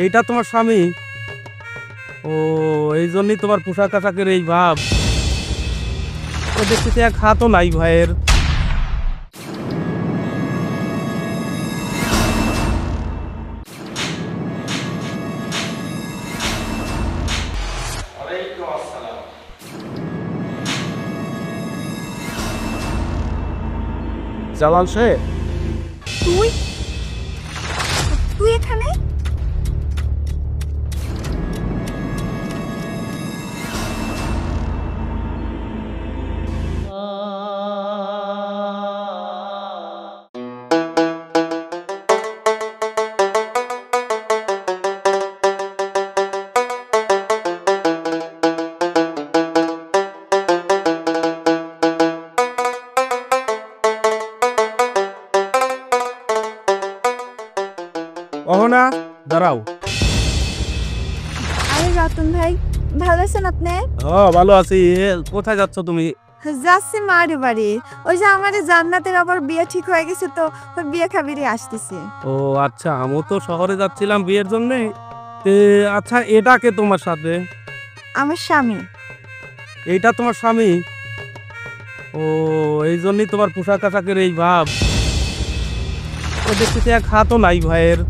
এইটা তোমার স্বামী? ও, এই জন্যই তোমার পোশাক আশাকের এই ভাব। দেখতেছি এক হাতও নাই ভাইয়ের। জালাল সাহেব, তুই তুই এখানে? অহনা, দাঁড়াও। আরে রতন ভাই, ভালো আছেন আপনি? ভালো আছি। কোথায় যাচ্ছ তুমি? যাচ্ছি মারে বাড়ি। ওই যে আমাদের জান্নাতের আবার বিয়ে ঠিক হয়ে গেছে, তো ওই বিয়ে খাবিরে আসতেছে। ও আচ্ছা, আমিও তো শহরে যাচ্ছিলাম বিয়ের জন্যে। আচ্ছা, এটা কে তোমার সাথে? আমার স্বামী। এইটা তোমার স্বামী? ও, এই জন্যই তোমার পোশাক আশাকের এই ভাব। দেখতেছি এক হাতও নাই ভাইয়ের।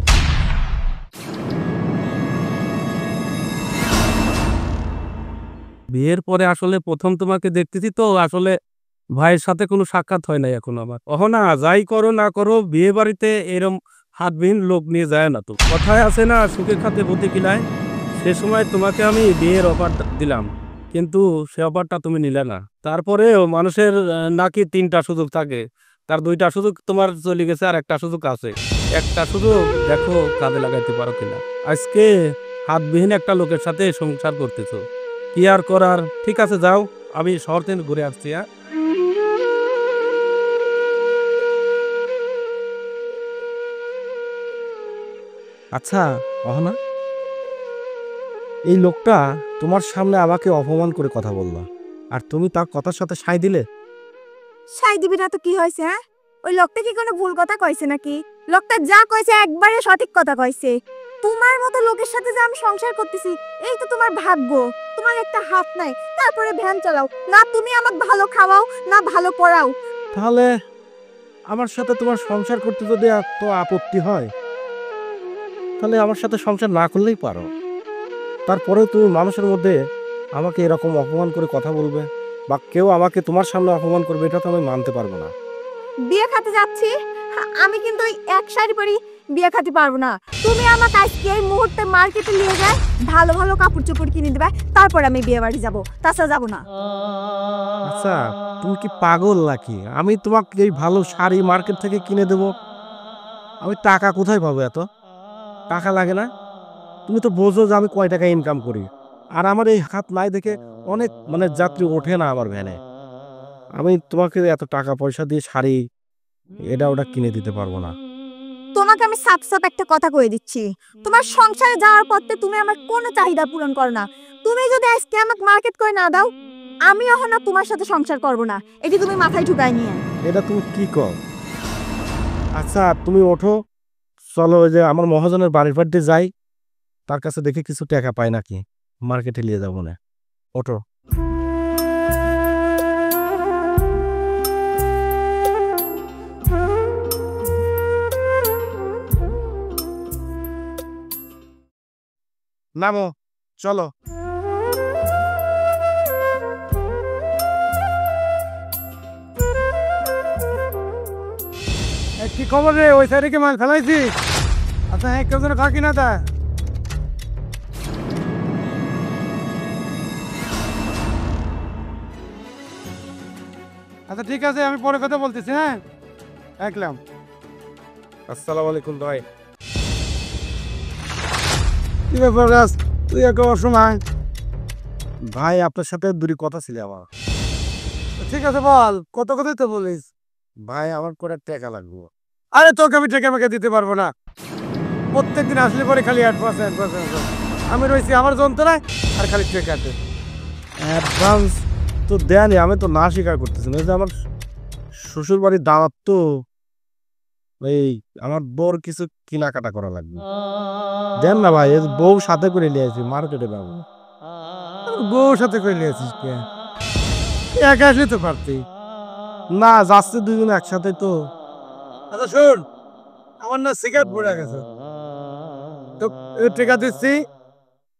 বিয়ের পরে আসলে প্রথম তোমাকে দেখতেছি, তো আসলে ভাইয়ের সাথে কোনো সাক্ষাৎ হয় নাই এখন আমার। অহনা, যাই করো না করো, বিয়ে বাড়িতে এরম হাতবিহীন লোক নিয়ে যায় না। তো কথায় আছে না, সুখের খাতে বতে কিলায়। সে সময় তোমাকে আমি বিয়ের অফার দিলাম, কিন্তু সে অফারটা তুমি নিলে না। তারপরেও মানুষের নাকি তিনটা সুযোগ থাকে, তার দুইটা সুযোগ তোমার চলে গেছে, আর একটা সুযোগ আছে। একটা সুযোগ দেখো কাজে লাগাইতে পারো কিনা। আজকে হাতবিহীন একটা লোকের সাথে সংসার করতেছো, কি আর করার। ঠিক আছে, যাও, আমি শহর থেকে ঘুরে আসছি। হ্যাঁ, আচ্ছা অহনা, এই লোকটা তোমার সামনে আমাকে অপমান করে কথা বলল, আর তুমি তার কথার সাথে সায় দিলে? সাই দিবি না তো কি হয়েছে? হ্যাঁ, ওই লোকটা কি কোনো ভুল কথা কইছে নাকি? লোকটা যা কইছে একবারে সঠিক কথা কইছে। তোমার মতো লোকের সাথে যে আমি সংসার করতেছি, এই তো তোমার ভাগ্য। তোমার একটা হাত নাই, তারপরে ভ্যান চালাও না, তুমি আমাকে ভালো খাওয়াও না ভালো পড়াও। তাহলে আমার সাথে তোমার সংসার করতে যদি এত আপত্তি হয়, তাহলে আমার সাথে সংসার না করলেই পারো। তারপরেও তুমি মানুষের মধ্যে আমাকে এরকম অপমান করে কথা বলবে, বা কেউ আমাকে তোমার সামনে অপমান করবে, এটা তো আমি মানতে পারবো না। বিয়ে খাতে যাচ্ছি, আমি কিন্তু ওই এক শাড়ি পরি বিয়ে খাতে পারবো না। তুমি আমাকে আজকে এই মুহূর্তে মার্কেটে নিয়ে যায় ভালো ভালো কাপড় চোপড় কিনে দেবে, তারপর আমি বিয়ে বাড়ি যাবো, তাছাড়া যাবো না। আচ্ছা, তুমি কি পাগল নাকি? আমি তোমাকে এই ভালো শাড়ি মার্কেট থেকে কিনে দেবো? আমি টাকা কোথায় পাবো? এত টাকা লাগে না? তুমি তো বোঝো যে আমি কয় টাকা ইনকাম করি, আর আমার এই হাত নাই দেখে অনেক যাত্রী ওঠে না আমার ভ্যানে। আমি তোমাকে এত টাকা পয়সা দিয়ে শাড়ি এটা ওটা কিনে দিতে পারবো না। তোমাকে আমি সাফ সাফ একটা কথা কয়ে দিচ্ছি, তোমার সংসারে যাওয়ার পথে তুমি আমার কোনো চাহিদা পূরণ করো না। তুমি যদি আজকে আমাকে মার্কেট করে না দাও, আমি এখন আর তোমার সাথে সংসার করবো না। এটি তুমি মাথায় ঢুকাই নিয়ে। এটা তুমি কি কর? আচ্ছা তুমি ওঠো, চলো ওই যে আমার মহাজনের বাড়ির বাড়িতে যাই, তার কাছে দেখে কিছু টাকা পাই নাকি, মার্কেটে নিয়ে যাবো না। ওঠো। নামো, চলো। কি খবর রে? ওই সাইডে কি মাল ফেলাইছি? আচ্ছা হ্যাঁ, কেউ যেন খাকি না তা। আচ্ছা ঠিক আছে, আমি পরে কথা বলতেছি। হ্যাঁ, একলাম। আসসালামু আলাইকুম ভাই। কি ব্যাপার রাজ, তুই এক অসময়? ভাই আপনার সাথে দুটি কথা ছিল আমার। ঠিক আছে বল, কত কথাই তো বলিস। ভাই আমার করে টাকা লাগবে। আরে তোকে আমি টাকা আমাকে দিতে পারবো না। প্রত্যেকদিন আসলে পরে খালি অ্যাডভান্স অ্যাডভান্স অ্যাডভান্স। আমি রয়েছি আমার যন্ত্রণায়, আর খালি টাকাতে অ্যাডভান্স তো দেয়নি। আমি তো না স্বীকার করতেছি না, যে আমার শ্বশুর বাড়ির দাওয়াত তো, এই আমার বউর কিছু কেনাকাটা করা লাগবে। দেন না ভাই, এই বউ সাথে করে নিয়ে আসি মার্কেটে যাবো। বউ সাথে করে নিয়ে আসিস কে? একা আসলে তো পারতি। না যাচ্ছে দুজনে একসাথে তো। আচ্ছা শোন, আমার না সিগারেট পড়ে গেছে, তো টাকা দিচ্ছি,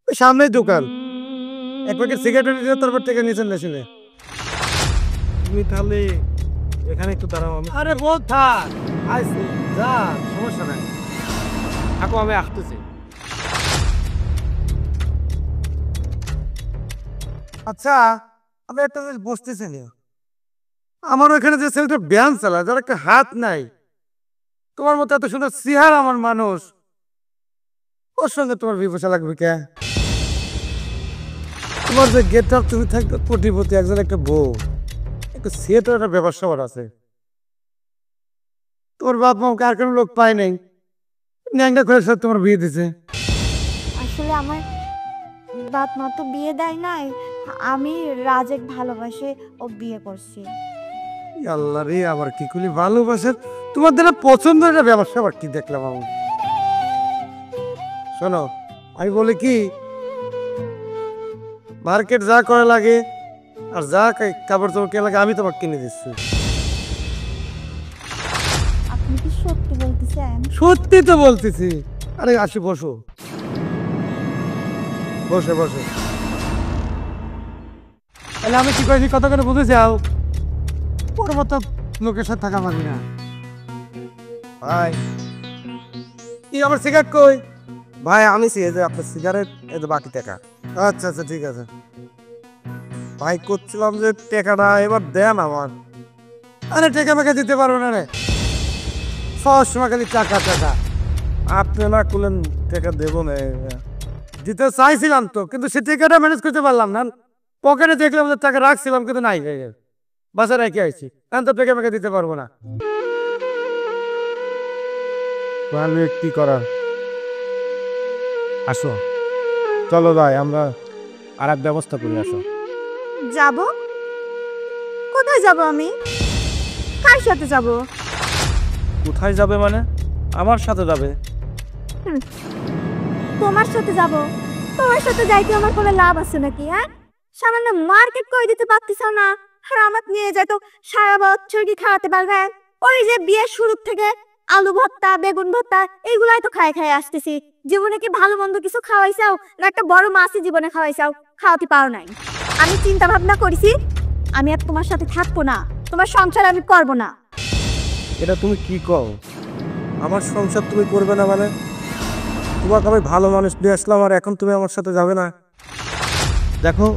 ওই সামনেই দোকান, এক প্যাকেট সিগারেট এনে তারপর টাকা নিয়েছেন না। তুমি তাহলে এখানে একটু দাঁড়াও, আমি আরে বল থাক, আইসি যা, সমস্যা নাই, থাকো আমি আসতেছি। আচ্ছা আমি একটা জিনিস বুঝতেছি না, আমার ওখানে যে ছেলেটা ব্যায়াম চালায়, যার একটা হাত নাই, তোমার মতো এত সুন্দর চেহারা আমার মানুষ, ওর সঙ্গে তোমার বিপসা লাগবে কে? তোমার যে গেট আপ, তুমি থাকবে কোটিপতি, একজন একটা বউ, একটা সেট একটা ব্যাপার সবার আছে। তোর বাপ মা কার কোনো লোক পায় নাই, ন্যাংটা করে সব তোমার বিয়ে দিছে। আসলে আমার বাপ মা তো বিয়ে দেয় নাই, আমি রাজেক ভালোবাসে ও বিয়ে করছি। আল্লাহ রে, আবার কি করলি ভালোবাসার, তোমার দ্বারা পছন্দ একটা ব্যবসা আবার কি দেখলাম আমি। শোনো, আমি বলি কি, মার্কেট যা করা লাগে আর যা কাপড় চোপড় কে লাগে আমি তোমাকে কিনে দিচ্ছি। আপনি কি সত্যি বলতেছেন? সত্যি তো বলতেছি। আরে আসি, বসো বসে বসে। তাহলে আমি কি করেছি কত করে বুঝে যাও, ওর মতো লোকের সাথে থাকা পারবি না। ভাই কি আমার সিগারেট কই? ভাই আমি যে আপনার সিগারেট, এই তো বাকি টাকা। আচ্ছা আচ্ছা ঠিক আছে ভাই, করছিলাম যে টাকাটা এবার দেন আমার। আরে টাকা মেকা দিতে পারবো না রে, সব সময় খালি টাকা টাকা। আপনি না করলেন টাকা দেবো না, দিতে চাইছিলাম তো, কিন্তু সে টাকাটা ম্যানেজ করতে পারলাম না। পকেটে দেখলাম যে টাকা রাখছিলাম, কিন্তু নাই, বাসা রেখে আইছি, এখন তো টাকা মেকা দিতে পারবো না। কি করার, আসো চলো ভাই, আমরা আর এক ব্যবস্থা করি, আসো। যাব? কোথায় যাব আমি? কার সাথে যাব? কোথায় যাবে মানে? আমার সাথে যাবে। তোমার সাথে যাব? তোমার সাথে যাইতে আমার কোনো লাভ আছে নাকি? হ্যাঁ, সামান্য মার্কেট করে দিতে পারতিস না, আর আমাকে নিয়ে যেত সারা বছর কি খাওয়াতে পারবে? ওই যে বিয়ের শুরু থেকে আলু ভর্তা, বেগুন ভর্তা, এইগুলাই তো খাই খাই আসতেছি। জীবনে কি ভালো মন্দ কিছু খাওয়াইছাও, না একটা বড় মাছই জীবনে খাওয়াইছাও? খাওয়াতে পারো নাই। আমি চিন্তা ভাবনা করেছি, আমি আর তোমার সাথে থাকবো না, তোমার সংসার আমি করব না। এটা তুমি কি কও? আমার সংসার তুমি করবে না মানে? তোমাকে আমি ভালো মানুষ দিয়ে আসলাম, আর এখন তুমি আমার সাথে যাবে না? দেখো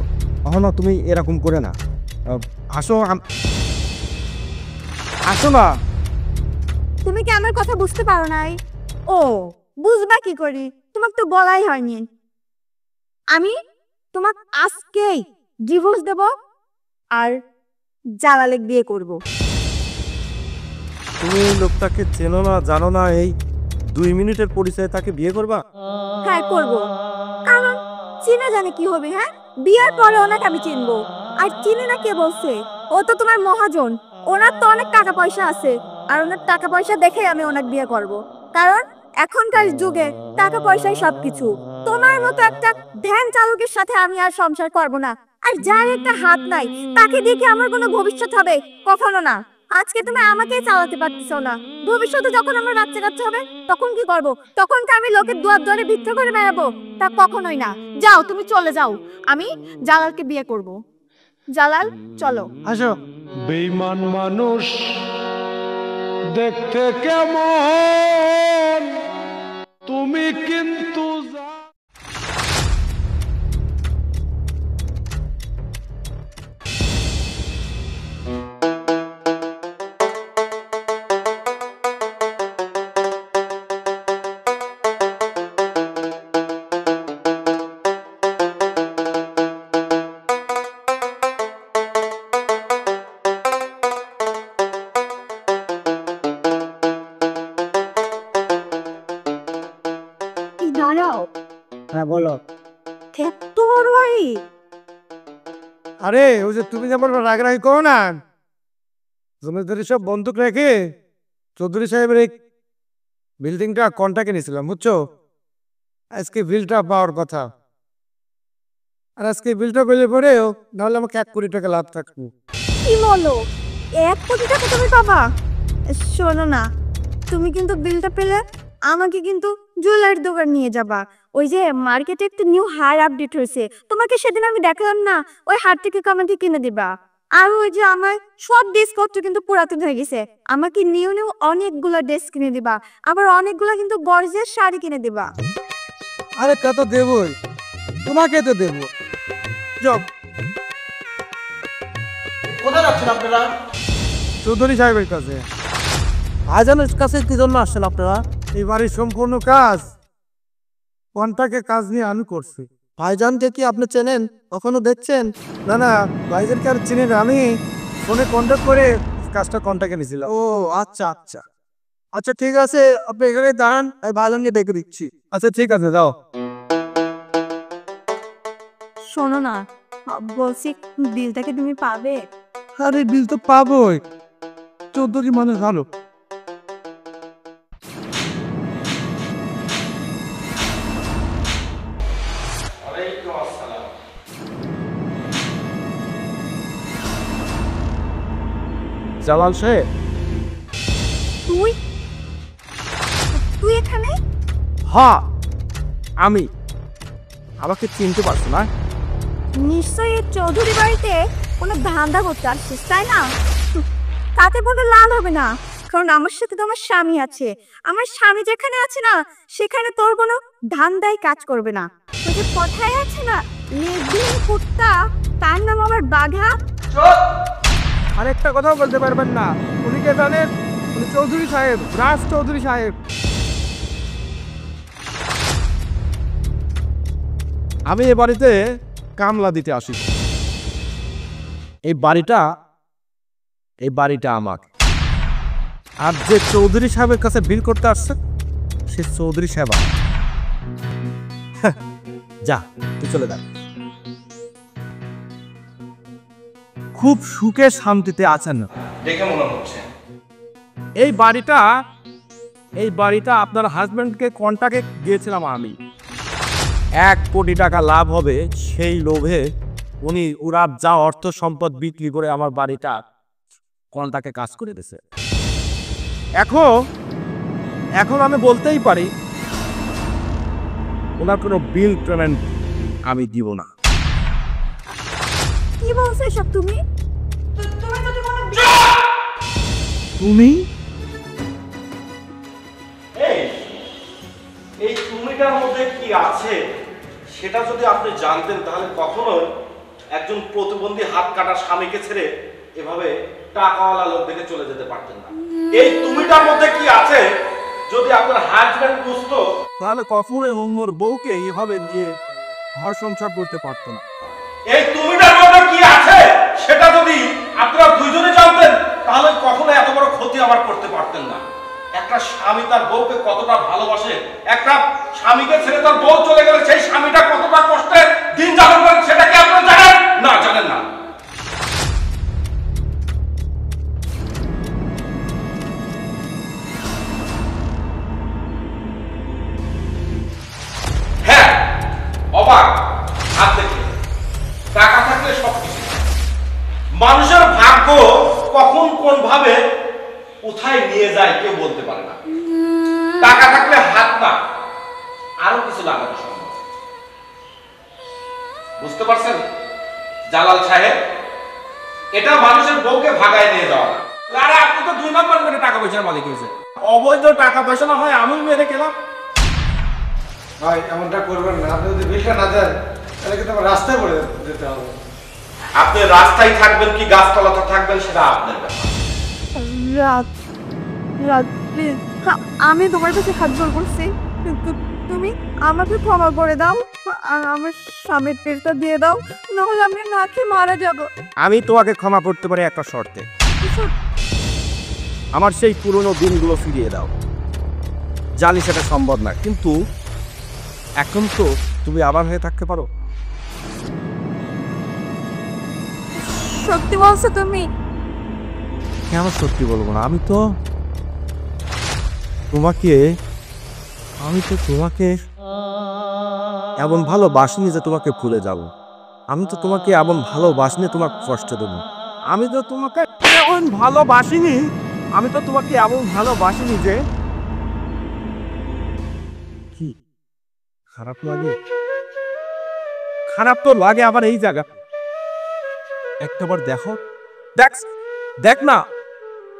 অহনা, তুমি এরকম করে না, আসো আসো না। তুমি কি আমার কথা বুঝতে পারো নাই? ও, বুঝবা কি করি, তোমাকে তো বলাই হয়নি। আমি তোমাকে আজকেই ডিভোর্স দেব আর জালালে বিয়ে করব। তুমি এই লোকটাকে চেনো না, জানো না, এই 2 মিনিটের পরিচয়ে তাকে বিয়ে করবা? হ্যাঁ করব, কারণ চিনে জানে কি হবে? হ্যাঁ, বিয়ের পরে ওনাকে আমি চিনবো। আর চিনে না কে বলছে? ও তো তোমার মহাজন, ওনার তো অনেক টাকা পয়সা আছে, আর ওনার টাকা পয়সা দেখে আমি ওনাকে বিয়ে করব। কারণ এখনকার যুগে টাকা পয়সাই সবকিছু। তোমার মতো একটা ধ্যান চালকের সাথে আমি আর সংসার করব না। আর যার একটা হাত নাই, তাকে দেখে আমার কোনো ভবিষ্যৎ হবে? কখনো না। আজকে তুমি আমাকেই চালাতে পারতেছো না, ভবিষ্যতে যখন আমার বাচ্চা কাচ্চা হবে তখন কি করব? তখন কি আমি লোকের দুয়ার দুয়ারে ভিক্ষা করে বেড়াবো? তা কখনোই না। যাও, তুমি চলে যাও, আমি জালালকে বিয়ে করব। জালাল, চলো। আসো। বেঈমান মানুষ দেখতে কেমন, তুমি কিন্তু এই দাঁড়াও, হ্যাঁ বলো। তোর বাড়ি? আরে ওই যে তুমি যেমন রাগারাগি করো না, জমিদারি সব বন্দুক রেখে চৌধুরী সাহেবের এই বিল্ডিংটা কন্ট্রাক্টে নিয়েছিলাম বুঝছো, আজকে বিলটা পাওয়ার কথা। আর আজকে বিলটা পেলে পরেও নাহলে আমাকে 1 কোটি টাকা লাভ থাকবো। কি বলো 1 কোটি টাকা তুমি পাবা? শোনো না, তুমি কিন্তু বিলটা পেলে আমাকে কিন্তু জুয়েলারি দোকান নিয়ে যাবা। ওই যে মার্কেটে একটা নিউ হার আপডেট হয়েছে, তোমাকে সেদিন আমি দেখলাম না, ওই হার থেকে আমাকে কিনে দিবা। আর ওই যে আমার সব ড্রেসপত্র কিন্তু পুরাতন হয়ে গেছে, আমাকে নিউ নিউ অনেকগুলো ড্রেস কিনে দিবা, আবার অনেকগুলো কিন্তু গর্জিয়াস শাড়ি কিনে দিবা। আরে তা তো দেবই, তোমাকে তো দেবো। যাও। কোথায় যাচ্ছেন আপনারা? চৌধুরী সাহেবের কাছে। ভাইজানের কাছে কি জন্য আসছেন আপনারা? এই বাড়ির সম্পূর্ণ কাজ কন্ট্রাক্টে কাজ নিয়ে আমি করছি। ভাইজানকে কি আপনি চেনেন, কখনো দেখছেন? না না, ভাইজানকে আর চিনি না, আমি ফোনে কন্ট্যাক্ট করে কাজটা কন্ট্রাক্টে নিয়েছিলাম। ও আচ্ছা আচ্ছা আচ্ছা, ঠিক আছে, আপনি এখানে দাঁড়ান, আমি ভাইজানকে ডেকে দিচ্ছি। আচ্ছা ঠিক আছে, যাও। শোনো না, বলছি বিলটাকে তুমি পাবে? আরে বিল তো পাবোই, চৌধুরী মানে ভালো। জালাল সাহেব, তুই তুই এখানে? হ্যাঁ আমি। আমাকে চিনতে পারছো না? নিশ্চয়ই এই চৌধুরী বাড়িতে কোনো ধান্দা করতে আসছিস, তাই না? তাতে বলে লাল হবে না, কারণ আমার সাথে তো আমার স্বামী আছে। আমার স্বামী যেখানে আছে না, সেখানে তোর কোনো ধান্দাই কাজ করবে না। ওই যে কথায় আছে না, লেজবিন কুত্তা তার নাম আমার বাঘা। আরেকটা কথাও বলতে পারবেন না। উনি কে জানেন? উনি চৌধুরী সাহেব, রাজ চৌধুরী সাহেব। আমি এ বাড়িতে কামলা দিতে আসি। এই বাড়িটা আমার। আর যে চৌধুরী সাহেবের কাছে বিল করতে আসছে, সে চৌধুরী সাহেব আমার। যা, তুই চলে যা। খুব সুখে শান্তিতে আছেন না দেখে মনে হচ্ছে। এই বাড়িটা আপনার হাজবেন্ডকে কন্ট্রাক্টে দিয়েছিলাম আমি। 1 কোটি টাকা লাভ হবে সেই লোভে উনি উড়ার যা অর্থ সম্পদ বিক্রি করে আমার বাড়িটা কন্ট্রাক্টে কাজ করে দিয়েছে। এখন আমি বলতেই পারি ওনার কোনো বিল পেমেন্ট আমি দিব না। কি বলছো এসব তুমি? তুমি এই তুমিটার মধ্যে কি আছে সেটা যদি আপনি জানতেন, তাহলে কখনোই একজন প্রতিবন্ধী হাত কাটা স্বামীকে ছেড়ে এভাবে টাকাওয়ালা লোক দেখে চলে যেতে পারতেন না। এই তুমিটার মধ্যে কি আছে যদি আপনার হাজবেন্ড বুঝতো, তাহলে কখনোই ওর বউকে এইভাবে নিয়ে ঘর সংসার করতে পারতো না। এই তুমিটার মধ্যে কি আছে সেটা যদি আপনারা দুইজনে জানতেন, তাহলে কখনো এত বড় ক্ষতি আবার করতে পারতেন না। একটা স্বামী তার বউকে কতটা ভালোবাসে, একটা স্বামীকে ছেড়ে তার বউ চলে গেলে সেই স্বামীটা কতটা কষ্টে দিন যাপন করে, সেটা কি আপনারা জানেন? না, জানেন না। হ্যাঁ, অবাক হাত দেখে টাকা থাকলে সবকিছু। মানুষের ভাগ্য কখন কোন ভাবে কোথায় নিয়ে যায় কেউ বলতে পারে না। টাকা থাকলে হাত না, আরো কিছু লাগানো সম্ভব। বুঝতে পারছেন জালাল সাহেব? এটা মানুষের বউকে ভাগায় নিয়ে যাওয়া না। আরে আপনি তো 2 নম্বর করে টাকা পয়সার মালিক হয়েছে। অবৈধ টাকা পয়সা না হয় আমি মেরে গেলাম। ভাই এমনটা করবেন না, আপনি যদি বিলটা না দেন তাহলে কিন্তু আমার রাস্তায় পড়ে যেতে হবে। আপনি রাস্তায় থাকবেন কি গাছতলাতে থাকবেন সেটা আপনার ব্যাপার। রাত রাত প্লিজ, আমি তোমার কাছে হাত জোর করছি, তুমি আমাকে ক্ষমা করে দাও আর আমার স্বামীর পেটটা দিয়ে দাও, নাহলে আমি না খেয়ে মারা যাব। আমি তোমাকে ক্ষমা করতে পারি একটা শর্তে। আমার সেই পুরনো দিনগুলো ফিরিয়ে দাও। জানি সেটা সম্ভব না, কিন্তু এখন তো তুমি আবার হয়ে থাকতে পারো। সত্যি বলছো তুমি? কেন সত্যি বলবো না? আমি তো তোমাকে আমি তো তোমাকে এমন ভালোবাসিনি যে তোমাকে ভুলে যাব। আমি তো তোমাকে এমন ভালোবাসিনি তোমার কষ্ট দেব। আমি তো তোমাকে এমন ভালোবাসিনি, আমি তো তোমাকে এমন ভালোবাসিনি যে কি খারাপ লাগে। খারাপ তো লাগে আবার এই জায়গা একটাবার দেখো, দেখ দেখ না,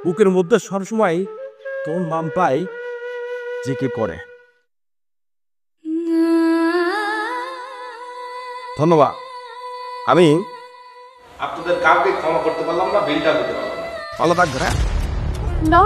বুকের মধ্যে সবসময় তোর নামটাই জেকে পড়ে। ধন্যবাদ। আমি আপনাদের কাউকে ক্ষমা করতে পারলাম না, বিলটা দিতে পারলাম না। ভালো থাকবে। না